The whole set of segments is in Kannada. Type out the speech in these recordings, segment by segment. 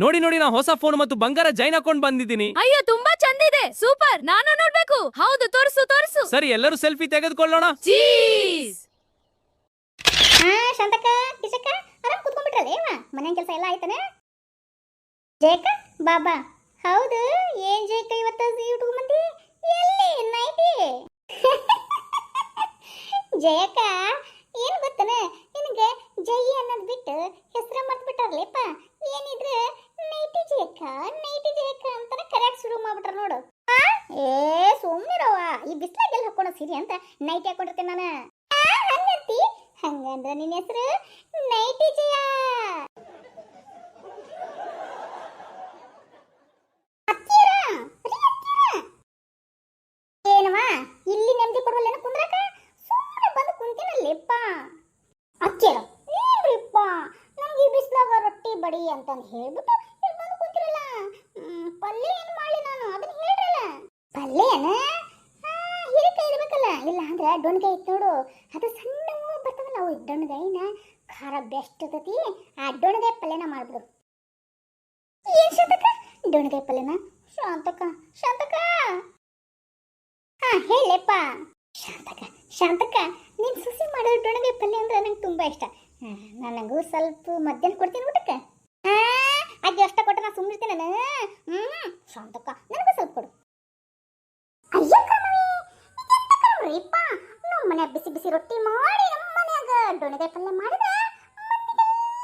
ನೋಡಿ ನೋಡಿ, ನಾ ಹೊಸ ಫೋನ್ ಮತ್ತು ಬಂಗಾರ ಜೈನ್ ಹಾಕೊಂಡ್ ಬಂದಿದ್ದೀನಿ. ಅಯ್ಯೋ ತುಂಬಾ ಚಂದ ಇದೆ, ಸೂಪರ್. ನಾನು ನೋಡ್ಬೇಕು. ಹೌದು, ತೋರಿಸು ತೋರಿಸು. ಸರಿ, ಎಲ್ಲರೂ ಸೆಲ್ಫಿ ತೆಗೆದುಕೊಳ್ಳೋಣ. ಚೀಸ್. ಶಾಂತಕ್ಕ ಕಿಶಕ್ಕ ಆರಾಮ್ ಕುತ್ಕೊಂಡ್ಬಿಟ್ರಲ್ಲ ಏವ ಮನೆಯ ಕೆಲಸ ಎಲ್ಲ ಆಯ್ತಾನೆ. ಜಯಕ್ಕ ಬಾಬಾ. ಹೌದು, ಏನ್ ಜಯಕ್ಕ ಇವತ್ತು ಯೂಟ್ಯೂಬ್ ಮಂದಿ ಎಲ್ಲಿ ನೈಟಿ? ಜಯಕ್ಕ ಏನ್ ಗೊತ್ತನ ನಿನಗೆ, ಜೈ ಅನ್ನೋದು ಬಿಟ್ಟು ಹೆಸರ ಮರ್ತು ಬಿಟ್ಟಾರಲ್ಲಪ್ಪ. ಏನಿದ್ರೆ ನೈಟಿ ಜಯಕ್ಕ ನೈಟಿ ಜಯಕ್ಕ ಅಂತಾನೆ ಕರೆಕ್ಟ್ ಶುರು ಮಾಡ್ಬಿಟ್ರ ನೋಡು. ಏ ಸುಮ್ಮನಿರವ, ಈ ಬಿಸ್ಲಾಗೆಲ್ಲ ಹಾಕೋಣ ಸೀರೆ ಅಂತ ನೈಟಿ ಹಾಕೊಂಡಿರ್ತೇನೆ ನಾನು. ಹಂಗಂತಿ? ಹಂಗಂದ್ರ ನಿನ್ನ ಹೆಸರು ನೈಟಿ ಜಯ. ಏನವಾ ಇಲ್ಲಿ ನೆಮ್ಮದಿ ಕೊಡವಲ್ಲೇನ ಕುಂದ್ರಾಕ? ಸುಮ್ಮನೆ ಬಂದು ಕುಂತೀನಲ್ಲೇಪ್ಪ. ಅಕ್ಕಿರ ಏನ್ರಿಪ್ಪ, ನಮ್ಗೆ ಈ ಬಿಸ್ಲಾಗ ರೊಟ್ಟಿ ಬಡಿ ಅಂತಂದು ಹೇಳ್ಬಿಟ್ಟು ಇಲ್ಲಿ ಬಂದು ಕುಂತಿರಲ್ಲ. ಪಲ್ಯ ಏನು ಮಾಡಿ ನಾನು ಅದನ್ನ ಹೇಳ್ರಲ್ಲ. ಪಲ್ಯನ ಹಿರಿಕಾಯಿ ಇರ್ಬೇಕಲ್ಲ, ಇಲ್ಲ ಅಂದ್ರೆ ಡೊಣ್ಗಾಯಿ ಇತ್ತು ನೋಡು, ಅದು ಸಣ್ಣ ಬರ್ತಾವಲ್ಲ ಅವು ಡೊಣ್ಗಾಯಿನ ಖಾರ ಬೆಸ್ಟ್ ಇರ್ತೈತಿ. ಆ ಡೊಣ್ಗಾಯಿ ಪಲ್ಯನ ಮಾಡ್ಬಿಡು. ಏನ್ ಶಾಂತಕ್ಕ ಡೊಣ್ಗಾಯಿ ಪಲ್ಯನ? ಶಾಂತಕ್ಕ ಶಾಂತಕ್ಕ ಹೇಳಪ್ಪ. ಶಾಂತಕ್ಕ ಶಾಂತಕ್ಕ ನೀನ್ ಸುಸಿ ಮಾಡೋ ಡೊಣ್ಗಾಯಿ ಪಲ್ಯ ಅಂದ್ರೆ ನಂಗೆ ತುಂಬಾ ಇಷ್ಟ. ನನಗೂ ಸ್ವಲ್ಪ ಮಧ್ಯಾಹ್ನ ಕೊಡ್ತೀನಿ ಊಟಕ್ಕೆ. ಅಜ್ಜಿ ಅಷ್ಟ ಕೊಟ್ಟ ನಾ ಸುಮ್ಮನಿರ್ತೀನಿ ನಾನು. ಶಾಂತಕ್ಕ ನನಗೂ ಸ್ವಲ್ಪ ಕೊಡು. ಅಯ್ಯಪ್ಪ, ನಮ್ಮ ಮನ್ಯಾಗ ಬಿಸಿ ಬಿಸಿ ರೊಟ್ಟಿ ಮಾಡಿ ನಮ್ಮ ಮನ್ಯಾಗ ಡೊಣ್ಗಾಯಿ ಪಲ್ಯ ಮಾಡಿದ್ರೆ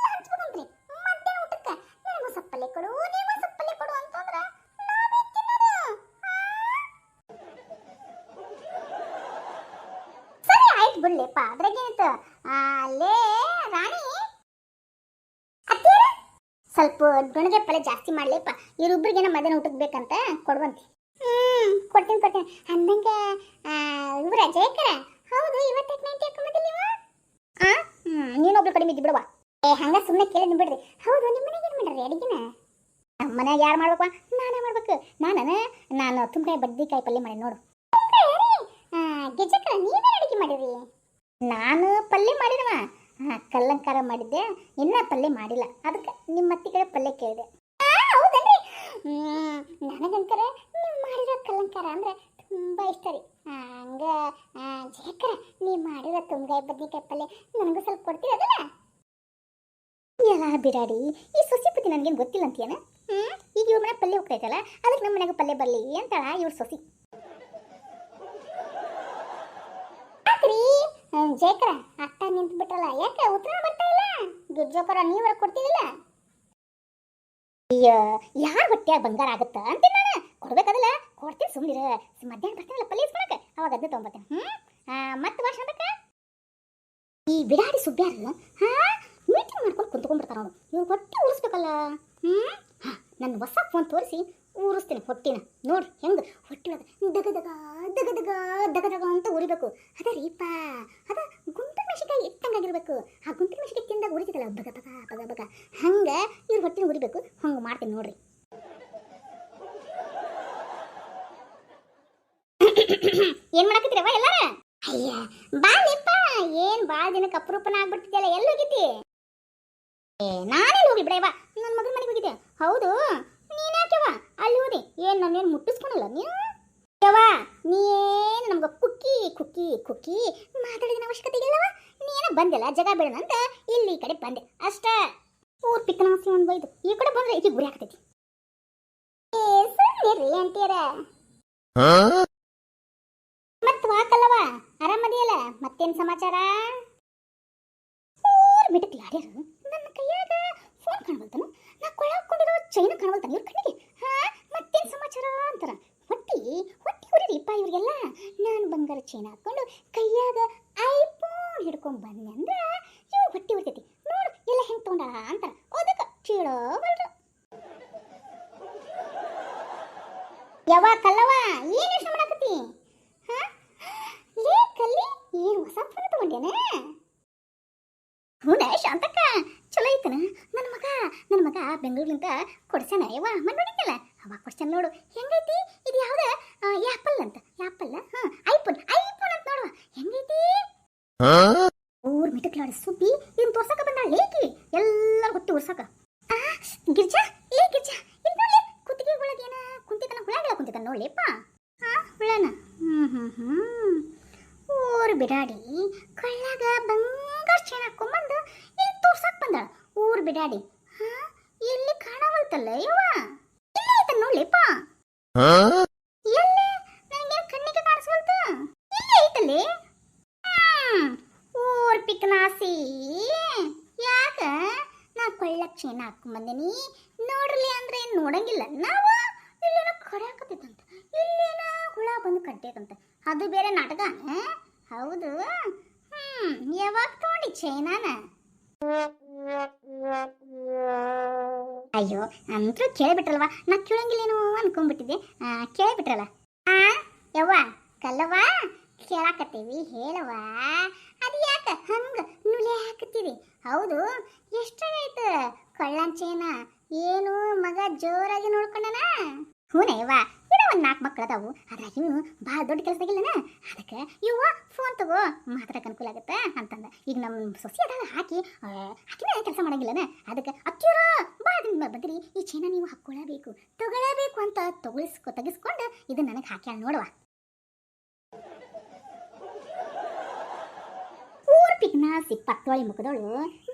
ಹಂಚ್ಕೊಂಡ್ರಿ ಮಧ್ಯಾಹ್ನ ಊಟಕ್ಕೆ. ನನಗೂ ಸ್ವಲ್ಪ ಪಲ್ಯ ಕೊಡು, ನೀವು ಸ್ವಲ್ಪ ಪಲ್ಯ ಕೊಡು ಅಂತಂದ್ರೆ ನಾವೇ ತಿನ್ನೋದು. ಸರಿ ಆಯ್ತು ಬಿಡ್ಲಿಪ್ಪ, ಅದ್ರಾಗೇನಿತ್ತು. ಅಲ್ಲೇ ರಾಣಿ ಅತ್ತೀರ ಸ್ವಲ್ಪ ಡೊಣ್ಗಾಯಿ ಪಲ್ಯ ಜಾಸ್ತಿ ಮಾಡ್ಲಿಪ್ಪ, ಇವ್ರಿಬ್ರಿಗೇನ ಮಧ್ಯಾಹ್ನ ಊಟಕ್ಕೆ ಬೇಕಂತ ಕೊಡುವಂತಿ. ಕೊಡ್ತೀನಿ ಕೊಡ್ತೀನಿ. ಅಂದಂಗೆ ಇವ್ರ ಜಯಕರ, ಹೌದು ಇವತ್ತಕ್ಕೆ ನೈಟಿ ಹಾಕೊಂಬಂದಿಲ್ಲ ನೀವು? ನೀನೊಬ್ರು ಕಡಿಮೆ ಇದ್ದು ಬಿಡುವ. ಹಂಗ ಸುಮ್ಮನೆ ಕೇಳಿದ್ ಬಿಡ್ರಿ. ಹೌದು, ನಿಮ್ಮ ಮನೆಗೆ ಏನು ಮಾಡ್ರಿ ಅಡಿಗೆನ? ನಮ್ಮ ಮನ್ಯಾಗ ಯಾರು ಮಾಡ್ಬೇಕವ? ನಾನೇ ಮಾಡ್ಬೇಕು. ನಾನು ತುಂಬಕಾಯಿ ಬದ್ನಿಕಾಯಿ ಪಲ್ಯ ಮಾಡಿ ನೋಡು. ಗೆಜ್ಜಕ್ಕ ನೀವೇ ಅಡಿಗೆ ಮಾಡಿರಿ? ನಾನು ಪಲ್ಯ ಮಾಡಿದವ, ಕಲ್ಲಂಕಾರ ಮಾಡಿದ್ದೆ, ಇನ್ನ ಪಲ್ಯ ಮಾಡಿಲ್ಲ. ಅದಕ್ಕೆ ನಿಮ್ಮ ಅತ್ತಿ ಕಡೆ ಪಲ್ಯ ಕೇಳಿದೆ. ಹೌದನ್ರಿ, ನನಗಂಕರ ನೀವು ಮಾಡಿರೋ ಕಲ್ಲಂಕಾರ ಅಂದ್ರೆ ತುಂಬಾ ಇಷ್ಟ ರೀ. ಹಂಗ ಜಯಕರ ನೀವು ಮಾಡಿರೋ ತುಂಗಾಯಿ ಬದ್ನಿಕಾಯಿ ಪಲ್ಯ ನನಗೂ ಸ್ವಲ್ಪ ಕೊಡ್ತೀರದಲ್ಲ? ಎಲ್ಲ ಬಿಡಾಡಿ, ಈ ಸೊಸಿ ಪತಿ ನನಗೇನು ಗೊತ್ತಿಲ್ಲ ಅಂತೀಯನ? ಈಗ ಇವ್ರ ಮನೆ ಪಲ್ಯ ಹೋಗ್ತೈತಲ್ಲ, ಅದಕ್ಕೆ ನಮ್ಮ ಮನೆಗೆ ಪಲ್ಯ ಬರಲಿ ಅಂತಾಳ ಇವ್ರ ಸೊಸಿ. ಯಾಕ್ರಿ ಜಯಕರ ಅಟ್ಟ ನಿಂತು ಬಿಟ್ರಲ್ಲ, ಯಾಕೆ ಉತ್ತರ ಬರ್ತಾ ಇಲ್ಲ? ಗಿರ್ಜೋಕರ ನೀವರ ಕೊಡ್ತೀವಿಲ್ಲ? ಯಾರು ಹೊಟ್ಟೆಯಾಗ ಬಂಗಾರ ಆಗುತ್ತ ಅಂತೀನಿ ನಾನು. ಕೊಡ್ಬೇಕಾದಲ್ಲ, ಕೊಡ್ತೀನಿ ಸುಮ್ಮನಿರ. ಮಧ್ಯಾಹ್ನ ಬರ್ತೀನಲ್ಲ ಪಲ್ಯ ಇಸ್ಕೊಳಕ್ಕೆ, ಅವಾಗ ಅದನ್ನ ತೊಗೊಂಬರ್ತೀನಿ. ಮತ್ತೆ ವರ್ಷ ಅದಕ್ಕೆ ಈ ಬಿಡಾಡಿ ಸುಬ್ಬ್ಯಾರು ಮೀಟಿಂಗ್ ಮಾಡ್ಕೊಂಡು ಕುಂತ್ಕೊಂಡ್ಬಿಡ್ತಾರ ನೋಡು. ಇವ್ರು ಹೊಟ್ಟೆ ಉರಿಸ್ಬೇಕಲ್ಲ. ನನ್ನ ಹೊಸ ಫೋನ್ ತೋರಿಸಿ ಉರಿಸ್ತೀನಿ ಹೊಟ್ಟಿನ. ನೋಡಿ ಹೆಂಗೆ ಹೊಟ್ಟೆ ದಗ ದಗ ದಗ ದಗ ದಗ ದಗ ಅಂತ ಉರಿಬೇಕು. ಅದ ರೀಪ, ಅದ ಗುಂಟು ಮೆಣಸಿಕಾಯಿ ಇಟ್ಟಂಗಾಗಿರ್ಬೇಕು. ಆ ಗುಂಟು ಮೆಣಸಿಕಾಯಿ ತಿಂದಾಗ ಉರಿತೈತಲ್ಲ ಬಗ ಬಗ ಬಗ ಬಗ, ಹಂಗೆ ಇವ್ರ ಹೊಟ್ಟಿನ ಉರಿಬೇಕು. ಹಂಗೆ ಮಾಡ್ತೀನಿ ನೋಡ್ರಿ. ಏನ್ ಮಾಡಕತ್ತೀರವ ಎಲ್ಲಾರ? ಅಯ್ಯ ಬಾಳಿಪ್ಪ, ಏನ್ ಬಾಳ ದಿನಕ್ಕೆ ಅಪರೂಪನ ಆಗ್ಬಿಡ್ತಿದ್ಯಲ್ಲ, ಎಲ್ಲಿ ಹೋಗಿದ್ದಿ? ನಾನೆಲ್ಲಿ ಹೋಗಿ ಬಿಡವ, ನನ್ನ ಮಗನ ಮನೆಗೆ ಹೋಗಿದ್ದೆ. ಹೌದು, ನೀನ್ಯಾಕೆವ ಅಲ್ಲಿ ಹೋದಿ? ಏನ್ ನನ್ನೇನು ಮುಟ್ಟಿಸ್ಕೊಳಲ್ಲ ನೀನು? ಯವ್ವ ನೀನ್ ನಮ್ಗೆ ಕುಕ್ಕಿ ಕುಕ್ಕಿ ಕುಕ್ಕಿ ಮಾತಾಡಿದ ಅವಶ್ಯಕತೆ ಇಲ್ಲವ. ನೀನ ಬಂದಿಲ್ಲ ಜಗ ಬೇಡ ಅಂತ ಇಲ್ಲಿ ಈ ಕಡೆ ಬಂದೆ ಅಷ್ಟ. ಊರ್ ಪಿಕ್ಕನಾಸಿ ಒಂದು ಬೈದು ಈ ಕಡೆ ಬಂದ್ರೆ ಈಗ ಗುರಿ ಹಾಕತೈತಿ. ಸುಮ್ಮನಿರ್ರಿ ಅಂತೀರ. ಮತ್ ವಾಕಲ್ಲವ, ಆರಾಮದಿಯಲ್ಲ? ಮತ್ತೇನ್ ಸಮಾಚಾರ? ಊರ್ ಬಿಟ್ಟಕ್ಕೆ ಯಾರ್ಯಾರು ನನ್ನ ಕೈಯಾಗ ಫೋನ್ ಕಾಣಬಲ್ತಾನು, ನಾ ಕೊಳ್ಳಾಕೊಂಡಿರೋ ಚೈನ ಕಾಣಬಲ್ತಾನೆ ಇವ್ರ ಕಣ್ಣಿಗೆ. ಮತ್ತೇನ್ ಸಮಾಚಾರ ಅಂತಾರ. ಹೊಟ್ಟಿ ಹೊಟ್ಟಿ ಹೊಡಿರಿಪ್ಪ ಇವ್ರಿಗೆಲ್ಲ. ನಾನು ಬಂಗಾರ ಚೈನ ಹಾಕೊಂಡು ಕೈಯಾಗ ಐಫೋನ್ ಹಿಡ್ಕೊಂಡ್ ಬಂದೆ ಅಂದ್ರೆ ಇವ್ ಹೊಟ್ಟಿ ಹೊಡ್ತೈತಿ. ನೋಡು ಎಲ್ಲ ಹೆಂಗ್ ತಗೊಂಡಾಳ ಅಂತಾರ. ಅದಕ್ಕೆ ಚೀಳವಲ್ರು. ಯವ್ವ ಕಲ್ಲವ, ಏನ್ ಯೋಚನೆ ಮಾಡಾಕತ್ತಿ? ಲೇ ಕಲ್ಲಿ, ಏನು ಹೊಸ ಫೋನ್ ತಗೊಂಡೇನ? ಹೂನ ಶಾಂತಕ್ಕ, ಚಲೋ ಐತನ? ನನ್ನ ಮಗ ಬೆಂಗಳೂರಿನಿಂದ ಕೊಡ್ಸ್ಯಾನ. ಯವ್ವ ಮನ್ ನೋಡಿದ್ದಲ್ಲ ಅವಾಗ ಕೊಡ್ಸ್ಯಾನ ನೋಡು, ಹೆಂಗೈತಿ? ಇದು ಯಾವ್ದ ಆ್ಯಪಲ್ ಅಂತ, ಆ್ಯಪಲ್ ಐಫೋನ್ ಅಂತ ನೋಡುವ, ಹೆಂಗೈತಿ? ಊರ್ ಮಿಟಕ್ಲಾಡ ಸುಬ್ಬಿ ಇದನ್ನ ತೋರ್ಸಕ ಬಂದಾಳ ಲೇಕಿ, ಎಲ್ಲರೂ ಹೊಟ್ಟಿ ಉರ್ಸಕ. ಗಿರ್ಜಾ, ಏ ನೋಡ್ಲಿಪ್ಪ ಹುಳನ ಊರು ಬಿಡಾಡಿ ಕಳ್ಳಾಗ ಬಂಗಾರ ಚೈನ್ ಹಾಕೊಂಬಂದು ಇಲ್ಲಿ ತೋರ್ಸಕ್ ಬಂದಾಳ ಊರು ಬಿಡಾಡಿ ಎಲ್ಲಿ ಕಾಣವಲ್ತಲ್ಲ ಇವ ಇಲ್ಲಿ ಐತ ನೋಡ್ಲಿಪ್ಪ ಎಲ್ಲಿ ನನಗೇನು ಕಣ್ಣಿಗೆ ಕಾಣಿಸ್ವಲ್ತ ಇಲ್ಲಿ ಐತಲ್ಲಿ ಊರ್ ಪಿಕ್ನಾಸಿ ಯಾಕ ನಾ ಕೊಳ್ಳಕ್ ಚೈನ್ ಹಾಕೊಂಬಂದಿನಿ ನೋಡ್ರಲಿ ಅಂದ್ರೆ ಏನ್ ನೋಡಂಗಿಲ್ಲ ನಾವು ಇಲ್ಲೇನೋ ಕಡ್ಯಾಕತ್ತೈತಂತ ಇಲ್ಲೇನೋ ಹುಳ ಬಂದು ಕಟ್ಟೈತಂತ ಅದು ಬೇರೆ ನಾಟಕ ಹೌದು ಯಾವಾಗ ತಗೊಂಡಿ ಚೈನಾನ ಅಯ್ಯೋ ಅಂತೂ ಕೇಳಿಬಿಟ್ರಲ್ವಾ ನಾ ಕೇಳಂಗಿಲ್ಲೇನೋ ಅನ್ಕೊಂಡ್ಬಿಟ್ಟಿದ್ದೆ ಕೇಳಿಬಿಟ್ರಲ್ಲ ಯವ್ವ ಕಲ್ಲವ್ವ ಕೇಳಾಕತ್ತೀವಿ ಹೇಳವ್ವ ಅದು ಯಾಕ ಹಂಗ ನುಲಿ ಹಾಕತ್ತೀವಿ ಹೌದು ಎಷ್ಟಾಗೈತೆ ಕಳ್ಳನ್ ಚೈನ ಏನು ಮಗ ಜೋರಾಗಿ ನೋಡ್ಕೊಂಡನ ಹೂನಯ್ಯವ್ವ ಇನ್ನೂ ಒಂದು 4 ಮಕ್ಳು ಅದಾವು ಅದ್ರಾಗ ಇವನು ಭಾಳ ದೊಡ್ಡ ಕೆಲಸದಾಗಿಲ್ಲನ ಅದಕ್ಕೆ ಇವ್ವ ಫೋನ್ ತಗೋ ಮಾತಾಡಕ್ಕೆ ಅನುಕೂಲ ಆಗುತ್ತೆ ಅಂತಂದ ಈಗ ನಮ್ಮ ಸೊಸೆ ಅದಾಗ ಆಕಿನ ಕೆಲಸ ಮಾಡಂಗಿಲ್ಲನ ಅದಕ್ಕೆ ಅಕ್ಕಿಯವ್ರ ಭಾಳ ದಿನ ಬಂದ್ರಿ ಈ ಚೈನ ನೀವು ಹಾಕ್ಕೊಳ್ಳಬೇಕು ತಗೊಳ್ಳಬೇಕು ಅಂತ ತೆಗಿಸ್ಕೊಂಡು ಇದು ನನಗೆ ಹಾಕ್ಯಾಳ ನೋಡುವ ಊರ್ ಪಿಕ್ನಾಸಿ ಪತ್ತೋಳಿ ಮುಖದವಳು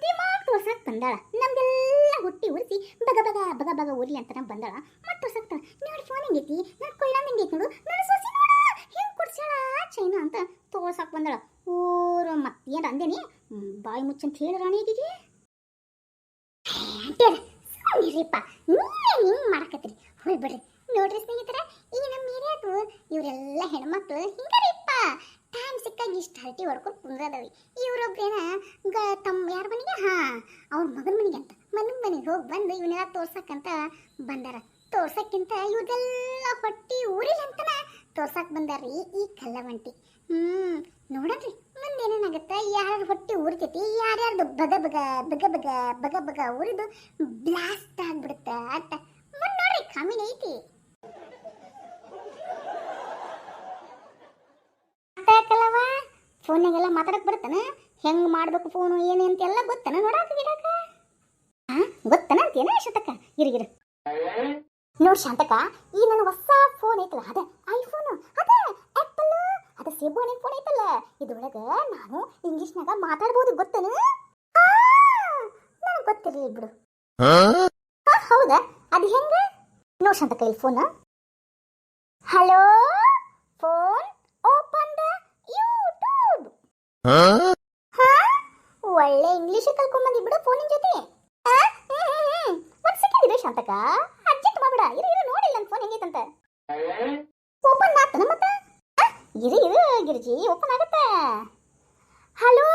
ದಿಮಾಗ್ ತೋರ್ಸಕ್ ಬಂದಾಳ ನಮ್ಗೆಲ್ಲ ಹುಟ್ಟಿ ಉರಿಸಿ ಬಗ ಬಗ ಬಗ ಬಗ ಉರ್ಲಿ ಅಂತ ಬಂದಾಳ ಮತ್ತೆ ತೋರ್ಸಕ್ತಾಳ ನೋಡಿ ಫೋನ್ ಹೆಂಗೈತಿ ನಾನು ಕೊಳ್ಳ ಹೆಂಗೈತಿ ನೋಡು ನನ್ನ ಸೊಸಿ ನೋಡು ಹೆಂಗ್ ಕೊಡ್ಸ್ಯಾಳ ಚೈನಾ ಅಂತ ತೋರ್ಸಕ್ ಬಂದಾಳ ಊರು ಮತ್ತೇನು ಅಂದೇನಿ ಬಾಯಿ ಮುಚ್ಚಂತ ಹೇಳಿ ರಾಣಿಗೆ ಇರಿಪ್ಪ ನೀವೇ ಹಿಂಗ್ ಮಾಡಕತ್ರಿ ಹೋಯ್ ಬಿಡ್ರಿ ನೋಡ್ರಿ ಸ್ನೇಹಿತರ ಈಗ ನಮ್ಮ ಏರಿಯಾದು ಇವರೆಲ್ಲ ಹೆಣ್ಮಕ್ಳು ಹಿಂಗಾರಿಪ್ಪ ಟೈಮ್ ಸಿಕ್ಕಾಗ ಇಷ್ಟು ಹರಟಿ ಹೊಡ್ಕೊಂಡು ಕುಂದ್ರದವಿ ಇವ್ರೊಬ್ರೇನ ತಮ್ಮ ಯಾರ ಮನೆಗೆ ಅವ್ರ ಮಗನ ಮನೆಗೆ ಅಂತ ಮನೆಗೆ ಹೋಗಿ ಬಂದು ಇವನ್ನೆಲ್ಲ ತೋರ್ಸಕ್ಕಂತ ಬಂದಾರ ತೋರ್ಸಕ್ಕಿಂತ ಇವ್ರದೆಲ್ಲ ಹೊಟ್ಟಿ ಊರಿಲ್ಲ ಅಂತನ ತೋರ್ಸಕ್ ಬಂದಾರ್ರಿ ಈ ಕಲ್ಲವಂಟಿ ನೋಡನ್ರಿ ಮುಂದೇನೇನಾಗತ್ತೆ ಯಾರ ಹೊಟ್ಟಿ ಊರ್ತೈತಿ ಯಾರ್ಯಾರ್ದು ಬಗ ಬಗ ಬಗ ಬಗ ಬಗ ಬಗ ಊರಿದು ಬ್ಲಾಸ್ಟ್ ಆಗ್ಬಿಡುತ್ತೆ ಅಂತ ನೋಡ್ರಿ ಕಮ್ಮಿನ ಐತಿ ಕಲವ ಫೋನ್ನಾಗೆಲ್ಲ ಮಾತಾಡಕ್ ಬರುತ್ತಾನ ಹೆಂಗ್ ಮಾಡ್ಬೇಕು ಫೋನು ಏನೇ ಅಂತೆಲ್ಲ ಗೊತ್ತನ ನೋಡಾಕ ಗಿಡಕ ಗೊತ್ತನ ಅಂತೇನ ಶತಕ ಇರಿಗಿರು ನೋಡ್ ಶಾಂತಕ ಈ ನನ್ನ ಹೊಸ ಫೋನ್ ಐತಲ್ಲ ಅದ ಐಫೋನ್ ಅದ ಆಪಲ್ ಅದ ಸೇಬುಹಣ್ಣಿನ ಫೋನ್ ಐತಲ್ಲ ಇದ್ರೊಳಗ ನಾನು ಇಂಗ್ಲಿಷ್ನಾಗ ಮಾತಾಡ್ಬೋದು ಗೊತ್ತನ ನನಗೆ ಗೊತ್ತಿರಲಿ ಬಿಡು ಹೌದಾ ಅದು ಹೆಂಗ ನೋಡ್ ಶಾಂತಕ ಈ phone hello phone open the YouTube ಒಳ್ಳೆ ಇಂಗ್ಲಿಷ್ ಕಲ್ಕೊಂಬಂದಿ ಬಿಡು ಫೋನಿನ ಜೊತೆ ಒಂದ್ ಸೆಕೆಂಡ್ ಇರು ಶಾಂತಕ ಅರ್ಜೆಂಟ್ ಮಾಡ್ಬೇಡ ಇರು ನೋಡಿಲ್ಲ ನನ್ನ ಫೋನ್ ಹೆಂಗೈತಂತ ಓಪನ್ ಆಗ್ತಾನ ಮತ್ತ ಇರು ಗಿರ್ಜಿ ಓಪನ್ ಆಗತ್ತೆ ಹಲೋ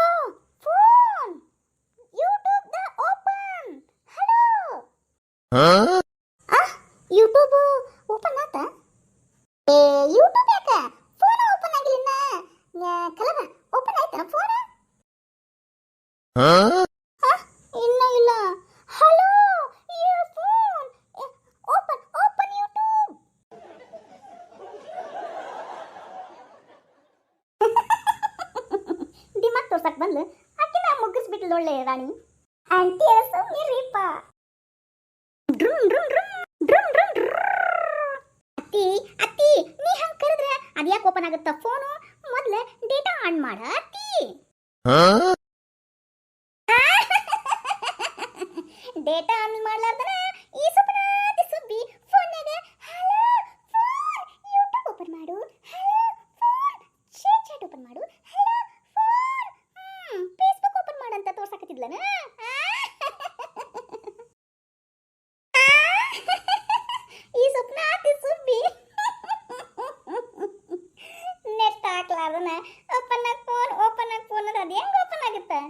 ಫೋನ್ ಯೂಟ್ಯೂಬ್ ದ ಓಪನ್ ಹಲೋ ಯೂಟ್ಯೂಬ್ ಓಪನ್ ಆತ ಯೂಟ್ಯೂಬ್ ಯಾಕ ಫೋನ್ ಓಪನ್ ಆಗಿಲ್ಲ ಕಲವ ಓಪನ್ ಆಯ್ತಾ ಫೋನ್ ಇನ್ನ ಇಲ್ಲ hello your phone open YouTube ದಿಮಾಗ್ ತೋರ್ಸಕ್ ಬಂದ್ಲು ಆಕಿನ ಮುಗಿಸ್ಬಿಟ್ಲು ಒಳ್ಳೆ ರಾಣಿ ಆಂಟಿ ಸುಮ್ನಿರಿಪ್ಪ drum drum drum drum drum ಅತ್ತಿ ನೀ ಹಂಗ್ ಕರೆದ್ರೆ ಅದ್ಯಾಕೆ ಓಪನ್ ಆಗುತ್ತ ಫೋನು ಮೊದ್ಲು ಡೇಟಾ ಆನ್ ಮಾಡ ಅತ್ತಿ ಡೇಟಾ ಆನ್ ಮಾಡ್ಲಾರ್ದನ ಈ ಸುಬ್ಬನಾದಿ ಸುಬ್ಬಿ ಫೋನ್ನಾಗ ಹಲೋ ಫೋನ್ ಯೂಟ್ಯೂಬ್ ಓಪನ್ ಮಾಡು ಹಲೋ ಫೋನ್ ಚಾಟ್ ಓಪನ್ ಮಾಡು ಹಲೋ ಫೋನ್ ಫೇಸ್ಬುಕ್ ಓಪನ್ ಮಾಡು ಅಂತ ತೋರ್ಸಕತ್ತಿದ್ಲನ ಈ ಸುಬ್ಬನಾದಿ ಸುಬ್ಬಿ ನೆಟ್ ಹಾಕ್ಲಾರ್ದನ ಓಪನ್ ಆಗಿ ಫೋನ್ ಅದು ಹೆಂಗ್ ಓಪನ್ ಆಗುತ್ತೆ